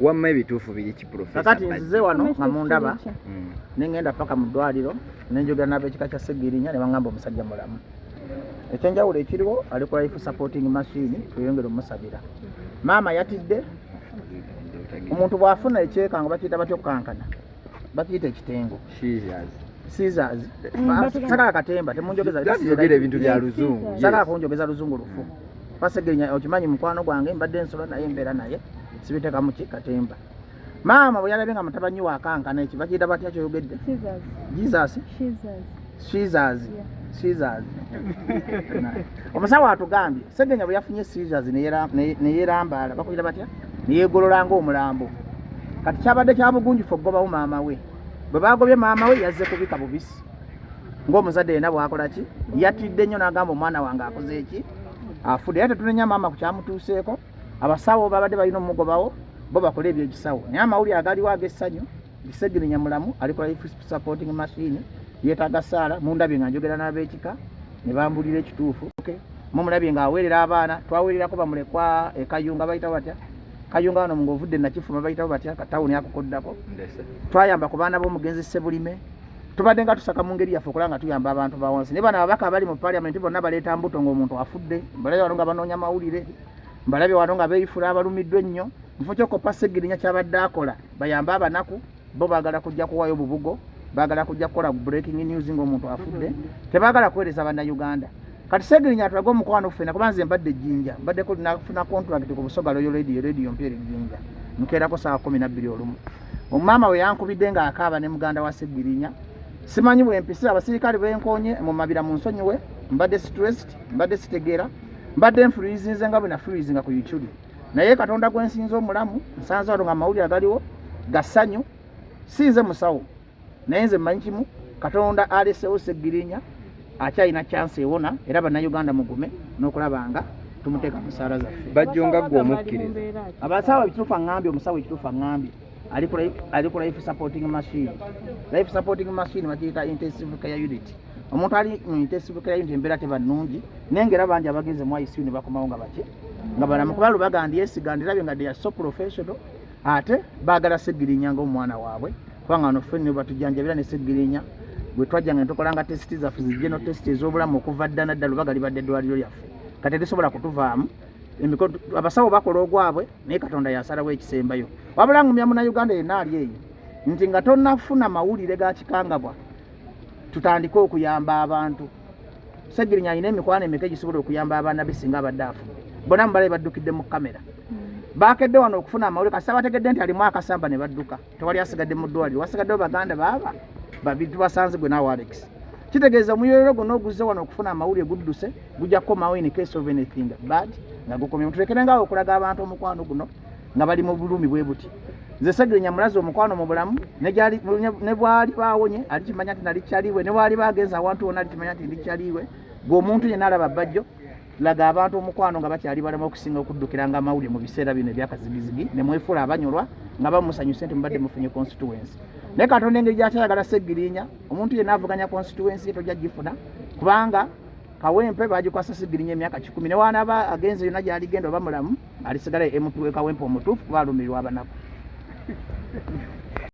wamma ebituufu biri ki professor kakati nzize wano nga mundaba nengenda paka mu ddwaliro nenjogera n'ab'ekika kya Sseggirinya ne baŋŋamba omusajja mulamu. Ekyenjawulo ekiriwo ali ku life supporting machine tweyongere omusabira. Maama yatidde, omuntu bw'afuna ekyeka nga bakiyita batya okukankana bakiyita ekitengo scissors sagala katemba temunjogeza ebintu bya luzungu sagala kunjogeza luzungu lufu Sseggirinya okimanyi mukwano gwange mbadde nsolo naye mbeera naye sibiteeka mu katemba. Maama bwe yalabye nga mutabanyi wa kankana eki bakiyita batya kyoyogedde Jesus scissors omusawo atugambye Sseggirinya bwe yafunye scissors ne yeerambaala bakuyita batya ne yeegolola ng'omulambo. Kati kyabadde kya bugunjufu okugobawo maama we. Bwe baagobye maama we yazze kubika bubisi ng'omuzadde yenna bw'akola ki yatidde nnyo n'agamba omwana wange akoze eki afudde. Era tetunenya maama ku kyamutuuseeko. Abasawo babadde balina omugobawo bo bakola ebyekisawo naye amawulire agaliwo ag'essanyu Sseggirinya mulamu ali ku life supporting machine yeetaaga saala mundabye nga njogera n'ab'ekika ne bambulira ekituufu mumulabye ng'aweerera abaana twaweererako bamulekwa ekayunga bayita batya kayunga wano ng'ovudde nakifuma bayitawo batya katawuni akukoddako twayamba ku baana b'omugenzi Ssebulime tubadde nga tusaka mu ngeri yaffe okulaba nga tuyamba abantu bawansi ne bano ababaka abali mu parliament bonna baleeta mbuto ng'omuntu afudde mbalabye wano nga banoonya mawulire mbalabye wano nga beeyifula abalumiddwa ennyo mufo kyokoppa Sseggirinya kyabadde akola bayambe abanaku bo baagala kujja kuwaayo bubugo baagala kujja kukola breaking news ng'omuntu afudde tebaagala kuweereza bannayuganda. Kati Sseggirinya atulage omukwano ffenna kuba nze mbadde Jjinja mbaddeko nafuna contract ku Busoga Royal Radio Mpere Jjinja nkeerako saa 12 olumu. Omumama we yankubidde ng'akaaba ne muganda wa Sseggirinya simanyi bwe mpise abasirikale benkonye mu mabira mu nsonyiwe mbadde stressed mbadde sitegeera mbadde nfuluizinze nga bwe nafuluizinga ku YouTube naye Katonda gwe nsinza omulamu nsanze wano nga amawulire agaliwo gassanyu sinze musawo naye nze mmanyi kimu Katonda alesewo Sseggirinya akyalina chance ewona era bannayuganda mugume n'okulaba nga tumuteeka mu ssaala zaffe bajjonga gwe omukkiriza abasawo ekituufu aŋŋambye omusawo ekituufu aŋŋambye ali ku life supporting machine bakiyita intensive care unit. Omuntu ali mu intensive care unit embeera teba nnungi nengera bangi abagenze mu ICU ne bakomawo nga baki nga balamu kuba lubaga ndiyeesiga ndirabye nga they are so professional ate baagala Sseggirinya ng'omwana waabwe kubanga wano ffenni batujjanjabira ne Sseggirinya bwe twajja nga tukolanga tesiti zaffe zijeno tesiti ez'obulamu okuva dda nadda lubaga libadde eddwaliro lyaffe kati tetusobola kutuvaamu abasawo bakola ogwabwe naye Katonda yasalawo ekisembayo wabula ngumya munnayuganda yenna ali eyo nti nga tonnafuna mawulire ga kikangabwa tutandike okuyamba abantu. Sseggirinya alina emikwano emeka egisobola okuyamba abaana be singa abadde afudde bonna mubalabe baddukidde mu kamera baakedde wano okufuna amawulire kasi abategedde nti alimu akasamba ne badduka tewali asigadde mu ddwaliro wasigaddewo baganda baaba babiri tubasanze gwe naawe Alex kitegeeza omuyolero gonna oguzze wano okufuna amawulire gudduse gujja kukomawo in case of anything bad nga gukomye tulekerengaawo okulaga abantu omukwano guno nga bali mu bulumi bwe buti. Nze Sseggirinya mulazi omukwano mu bulamu ne bwali baawonye alikimanya nti nalikyaliwe ne bwali bagenza awantu wonna alikimanya nti ndikyaliwe gwe omuntu yenna alaba bajjo laga abantu omukwano nga bakyali balema okusinga okuddukiranga amawulire mu biseera bino ebyakazigizigi ne mwefuula abanyolwa nga bamusanyuse nti mubadde mufunye constituency. Naye Katonda engeri gyakyayagala Sseggirinya omuntu yenna avuganya constituency tojja gifuna kubanga Kawempe bagikwasa Sseggirinya emyaka 10 ne waanaaba agenze yonna gy'aligenda oba mulamu alisigala MP Kawempe omutuufu kuba alumirirwa abanaku.